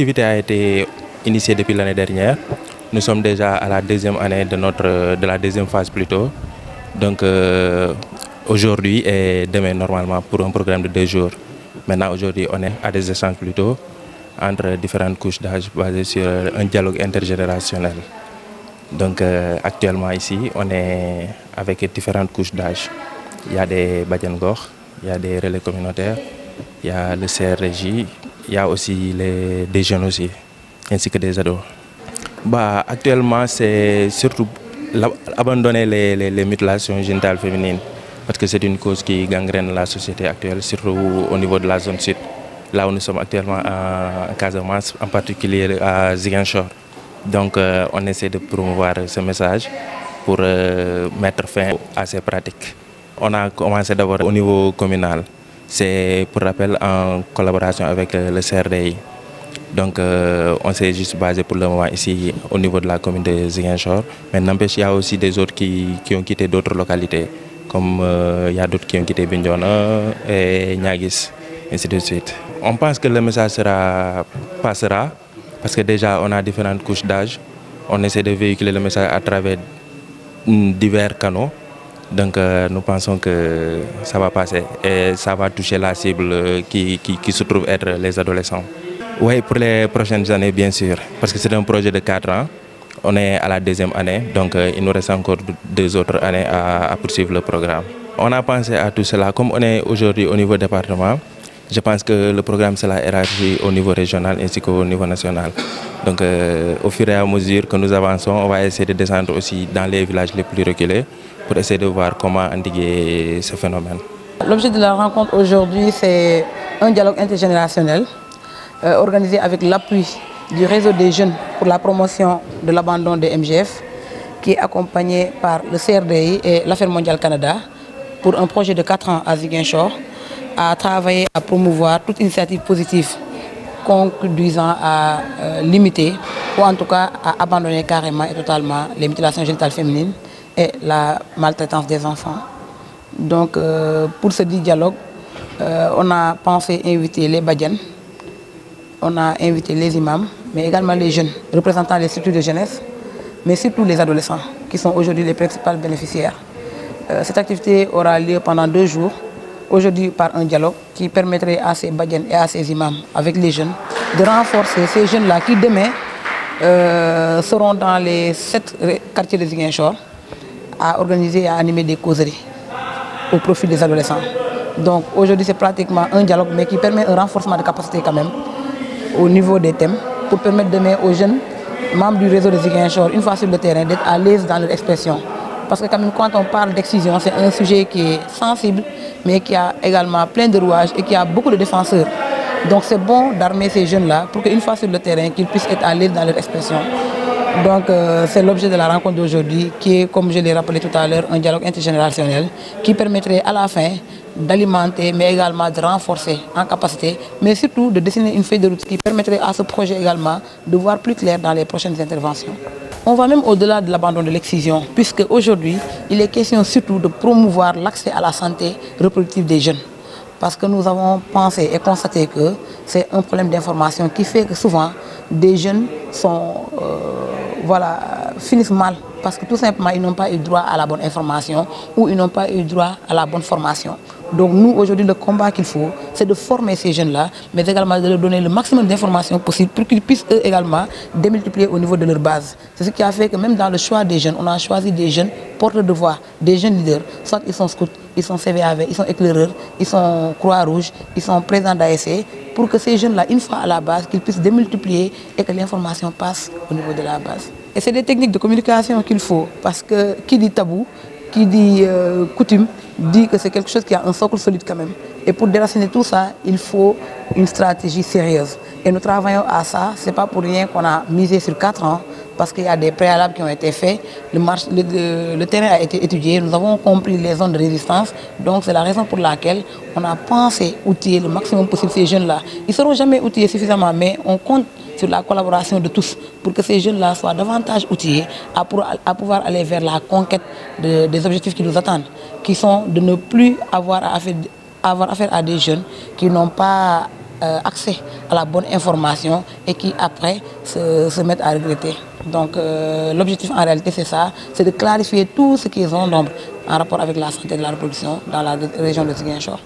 l'activité a été initiée depuis l'année dernière. Nous sommes déjà à la deuxième année de la deuxième phase plutôt. Donc aujourd'hui et demain normalement pour un programme de 2 jours. Maintenant aujourd'hui on est à des échanges plutôt entre différentes couches d'âge basées sur un dialogue intergénérationnel. Donc actuellement ici on est avec différentes couches d'âge. Il y a des Badiane Gox, il y a des relais communautaires, il y a le CRJ, il y a aussi des jeunes aussi, ainsi que des ados. Actuellement c'est surtout abandonner les mutilations génitales féminines parce que c'est une cause qui gangrène la société actuelle, surtout au niveau de la zone sud. Là où nous sommes actuellement en Casamance, en particulier à Ziguinchor. Donc on essaie de promouvoir ce message pour mettre fin à ces pratiques. On a commencé d'abord au niveau communal, c'est pour rappel en collaboration avec le CRDI. Donc on s'est juste basé pour le moment ici au niveau de la commune de Ziguinchor. Mais n'empêche, il y a aussi des autres qui ont quitté d'autres localités, comme il y a d'autres qui ont quitté Bignona et Niaguis, ainsi de suite. On pense que le message passera, parce que déjà on a différentes couches d'âge. On essaie de véhiculer le message à travers divers canaux. Donc nous pensons que ça va passer et ça va toucher la cible qui se trouve être les adolescents. Oui, pour les prochaines années, bien sûr, parce que c'est un projet de 4 ans. On est à la deuxième année, donc il nous reste encore 2 autres années à poursuivre le programme. On a pensé à tout cela. Comme on est aujourd'hui au niveau département, je pense que le programme sera élargi au niveau régional ainsi qu'au niveau national. Donc au fur et à mesure que nous avançons, on va essayer de descendre aussi dans les villages les plus reculés pour essayer de voir comment endiguer ce phénomène. L'objet de la rencontre aujourd'hui, c'est un dialogue intergénérationnel organisé avec l'appui du réseau des jeunes pour la promotion de l'abandon des MGF, qui est accompagné par le CRDI et l'Affaire mondiale Canada pour un projet de 4 ans à Ziguinchor, à travailler à promouvoir toute initiative positive conduisant à limiter ou en tout cas à abandonner carrément et totalement les mutilations génitales féminines et la maltraitance des enfants. Donc pour ce dialogue, on a pensé inviter les Badianes, on a invité les imams, mais également les jeunes représentant les structures de jeunesse, mais surtout les adolescents qui sont aujourd'hui les principaux bénéficiaires. Cette activité aura lieu pendant 2 jours, aujourd'hui par un dialogue qui permettrait à ces Badianes et à ces imams avec les jeunes de renforcer ces jeunes-là qui demain seront dans les 7 quartiers de Ziguinchor à organiser et à animer des causeries au profit des adolescents. Donc aujourd'hui c'est pratiquement un dialogue mais qui permet un renforcement de capacité quand même au niveau des thèmes pour permettre demain aux jeunes membres du réseau de Ziguinchor, une fois sur le terrain, d'être à l'aise dans leur expression. Parce que quand même quand on parle d'excision, c'est un sujet qui est sensible mais qui a également plein de rouages et qui a beaucoup de défenseurs. Donc c'est bon d'armer ces jeunes-là pour qu'une fois sur le terrain, qu'ils puissent être à l'aise dans leur expression. Donc c'est l'objet de la rencontre d'aujourd'hui qui est, comme je l'ai rappelé tout à l'heure, un dialogue intergénérationnel qui permettrait à la fin d'alimenter mais également de renforcer en capacité, mais surtout de dessiner une feuille de route qui permettrait à ce projet également de voir plus clair dans les prochaines interventions. On va même au-delà de l'abandon de l'excision, puisque aujourd'hui, il est question surtout de promouvoir l'accès à la santé reproductive des jeunes. Parce que nous avons pensé et constaté que c'est un problème d'information qui fait que souvent des jeunes finissent mal parce que tout simplement ils n'ont pas eu droit à la bonne information ou ils n'ont pas eu droit à la bonne formation. Donc nous aujourd'hui le combat qu'il faut c'est de former ces jeunes-là mais également de leur donner le maximum d'informations possible pour qu'ils puissent eux également démultiplier au niveau de leur base. C'est ce qui a fait que même dans le choix des jeunes, on a choisi des jeunes porteurs de voix, des jeunes leaders, soit ils sont scouts, ils sont CVAV, ils sont éclaireurs, ils sont Croix-Rouge, ils sont présidents d'ASC, pour que ces jeunes-là, une fois à la base, qu'ils puissent démultiplier et que l'information passe au niveau de la base. Et c'est des techniques de communication qu'il faut, parce que qui dit tabou, qui dit coutume, dit que c'est quelque chose qui a un socle solide quand même. Et pour déraciner tout ça, il faut une stratégie sérieuse. Et nous travaillons à ça, ce n'est pas pour rien qu'on a misé sur 4 ans, parce qu'il y a des préalables qui ont été faits, le terrain a été étudié, nous avons compris les zones de résistance, donc c'est la raison pour laquelle on a pensé outiller le maximum possible ces jeunes-là. Ils ne seront jamais outillés suffisamment, mais on compte sur la collaboration de tous pour que ces jeunes-là soient davantage outillés à pouvoir aller vers la conquête des objectifs qui nous attendent, qui sont de ne plus avoir affaire à des jeunes qui n'ont pas accès à la bonne information et qui après se mettent à regretter. Donc l'objectif en réalité c'est ça, c'est de clarifier tout ce qui est zone d'ombre en rapport avec la santé de la reproduction dans la région de Ziguinchor.